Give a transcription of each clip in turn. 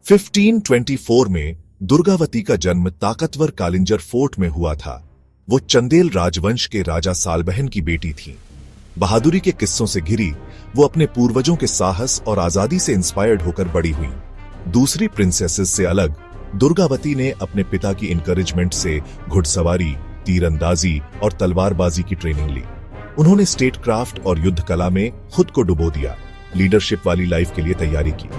1524 में दुर्गावती का जन्म ताकतवर कालिंजर फोर्ट में हुआ था। वो चंदेल राजवंश के राजा सालबहन की बेटी थी। बहादुरी के किस्सों से घिरी वो अपने पूर्वजों के साहस और आजादी से इंस्पायर्ड होकर बड़ी हुई। दूसरी प्रिंसेसेस से अलग दुर्गावती ने अपने पिता की इंकरेजमेंट से घुड़सवारी, तीरंदाजी और तलवारबाजी की ट्रेनिंग ली। उन्होंने स्टेट क्राफ्ट और युद्ध कला में खुद को डुबो दिया। लीडरशिप वाली लाइफ के लिए तैयारी की।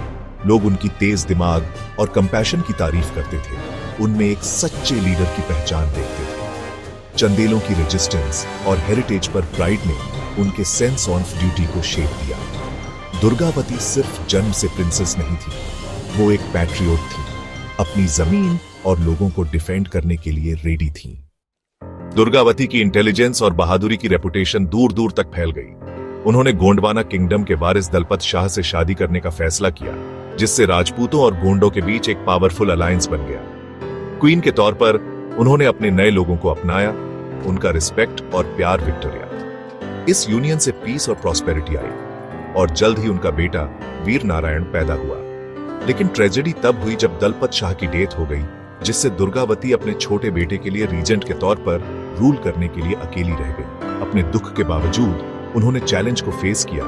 लोग उनकी तेज दिमाग और कंपैशन की तारीफ करते थे। उनमें एक सच्चे लीडर की पहचान देखते थे। चंदेलों की रेजिस्टेंस और हेरिटेज पर प्राइड ने उनके सेंस ऑफ ड्यूटी को शेप दिया। दुर्गावती सिर्फ जन्म से प्रिंसेस नहीं थी, वो एक पैट्रियोट थी। अपनी जमीन और लोगों को डिफेंड करने के लिए रेडी थी। दुर्गावती की इंटेलिजेंस और बहादुरी की रेपुटेशन दूर दूर तक फैल गई। उन्होंने गोंडवाना किंगडम के वारिस दलपत शाह से शादी करने का फैसला किया, जिससे राजपूतों और गोंडों के बीच एक पावरफुल अलायंस बन गया। क्वीन के तौर पर उन्होंने अपने नए लोगों को अपनाया, उनका रिस्पेक्ट और प्यार विक्टोरिया। इस यूनियन से पीस और प्रॉस्पेरिटी आई और जल्द ही उनका बेटा वीर नारायण पैदा हुआ। लेकिन ट्रेजेडी तब हुई जब दलपत शाह की डेथ हो गई, जिससे दुर्गावती अपने छोटे बेटे के लिए रीजेंट के तौर पर रूल करने के लिए अकेली रह गई। अपने दुख के बावजूद उन्होंने चैलेंज को फेस किया।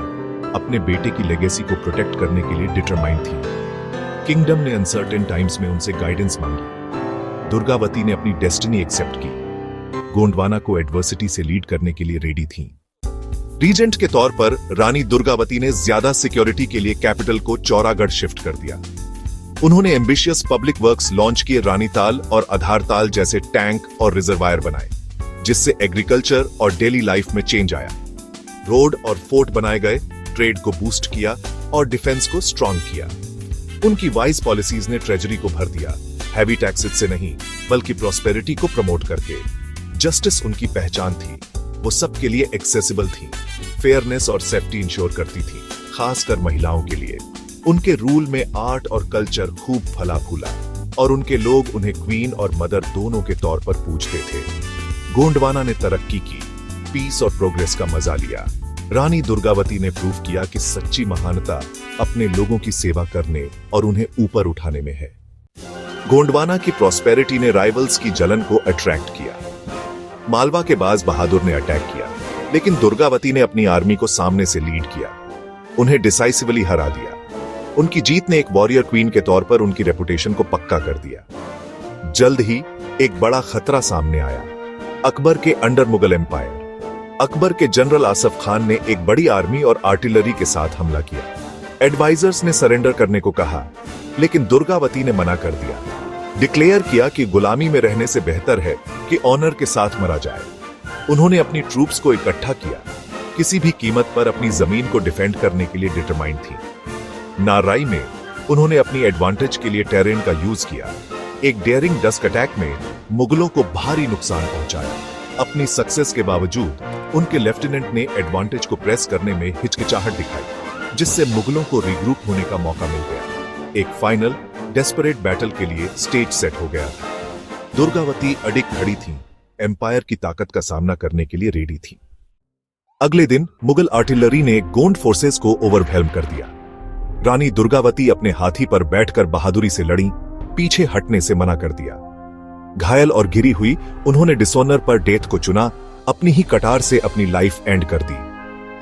अपने बेटे की लेगेसी को प्रोटेक्ट करने के लिए डिटरमाइंड थी। किंगडम ने अनसर्टेन टाइम्स में उनसे गाइडेंस मांगी। दुर्गावती ने अपनी डेस्टिनी एक्सेप्ट की। गोंडवाना को एडवर्सिटी से लीड करने के लिए रेडी थी। रीजेंट के तौर पर रानी दुर्गावती ने ज्यादा सिक्योरिटी के लिए कैपिटल को चौरागढ़ शिफ्ट कर दिया। उन्होंने एम्बिशियस पब्लिक वर्क्स लॉन्च किए। रानीताल और आधारताल जैसे टैंक और रिजर्वायर बनाए, जिससे एग्रीकल्चर और डेली लाइफ में चेंज आया। रोड और फोर्ट बनाए गए, ट्रेड को बूस्ट किया और डिफेंस को स्ट्रांग किया। उनकी वाइज पॉलिसीज ने ट्रेजरी को भर दिया, हैवी टैक्सेस से नहीं बल्कि प्रॉस्पेरिटी को प्रमोट करके। जस्टिस उनकी पहचान थी। वो सबके लिए एक्सेसिबल थी, फेयरनेस और सेफ्टी इंश्योर करती थी, खासकर महिलाओं के लिए। उनके रूल में आर्ट और कल्चर खूब फला फूला और उनके लोग उन्हें क्वीन और मदर दोनों के तौर पर पूजते थे। गोंडवाना ने तरक्की की, पीस और प्रोग्रेस का मजा लिया। रानी दुर्गावती ने प्रूव किया कि सच्ची महानता अपने लोगों की सेवा करने और उन्हें ऊपर उठाने में है। गोंडवाना की प्रॉस्पेरिटी ने राइवल्स की जलन को अट्रैक्ट किया। मालवा के बाज बहादुर ने अटैक किया, लेकिन दुर्गावती ने अपनी आर्मी को सामने से लीड किया, उन्हें डिसाइसिवली हरा दिया। उनकी जीत ने एक वॉरियर क्वीन के तौर पर उनकी रेपुटेशन को पक्का कर दिया। जल्द ही एक बड़ा खतरा सामने आया, अकबर के अंडर मुगल एम्पायर। अकबर के जनरल आसफ खान ने एक बड़ी आर्मी और आर्टिलरी के साथ हमला किया। एडवाइजर्स ने सरेंडर करने को कहा, लेकिन दुर्गावती ने मना कर दिया। डिक्लेयर किया कि गुलामी में रहने से बेहतर है कि ऑनर के साथ मरा जाए। उन्होंने अपनी ट्रूप्स को इकट्ठा किया, किसी भी कीमत पर अपनी जमीन को डिफेंड करने के लिए डिटरमाइंड थी। नाराई में उन्होंने अपनी एडवांटेज के लिए टेरेन का यूज किया। एक डेयरिंग डस्क अटैक में मुगलों को भारी नुकसान पहुंचाया। अपनी सक्सेस के बावजूद उनके लेफ्टिनेंट ने एडवांटेज को प्रेस करने में हिचकिचाहट दिखाई, जिससे मुगलों को रिग्रुप होने का मौका मिल गया। एक फाइनल डेस्परेट बैटल के लिए स्टेज सेट हो गया था। दुर्गावती अडिग खड़ी थी, एम्पायर की ताकत का सामना करने के लिए रेडी थी। अगले दिन मुगल आर्टिलरी ने गोंड फोर्सेस को ओवरवेल्म कर दिया। रानी दुर्गावती अपने हाथी पर बैठकर बहादुरी से लड़ी, पीछे हटने से मना कर दिया। घायल और गिरी हुई उन्होंने डिसऑनर पर डेथ को चुना, अपनी ही कटार से अपनी लाइफ एंड कर दी।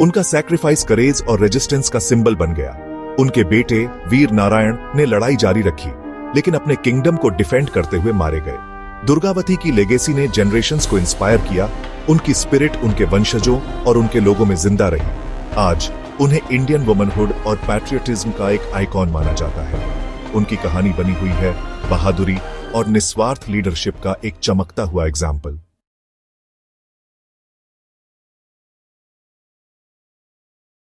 उनका सैक्रिफाइस करेज और रेजिस्टेंस का सिंबल बन गया। उनके बेटे वीर नारायण ने लड़ाई जारी रखी, लेकिन अपने किंगडम को डिफेंड करते हुए मारे गए। दुर्गावती की लेगेसी ने जनरेशंस को इंस्पायर किया। उनकी स्पिरिट उनके वंशजों और उनके लोगों में जिंदा रही। आज उन्हें इंडियन वुमनहुड और पैट्रियटिज्म का एक आइकॉन माना जाता है। उनकी कहानी बनी हुई है बहादुरी और निस्वार्थ लीडरशिप का एक चमकता हुआ एग्जाम्पल।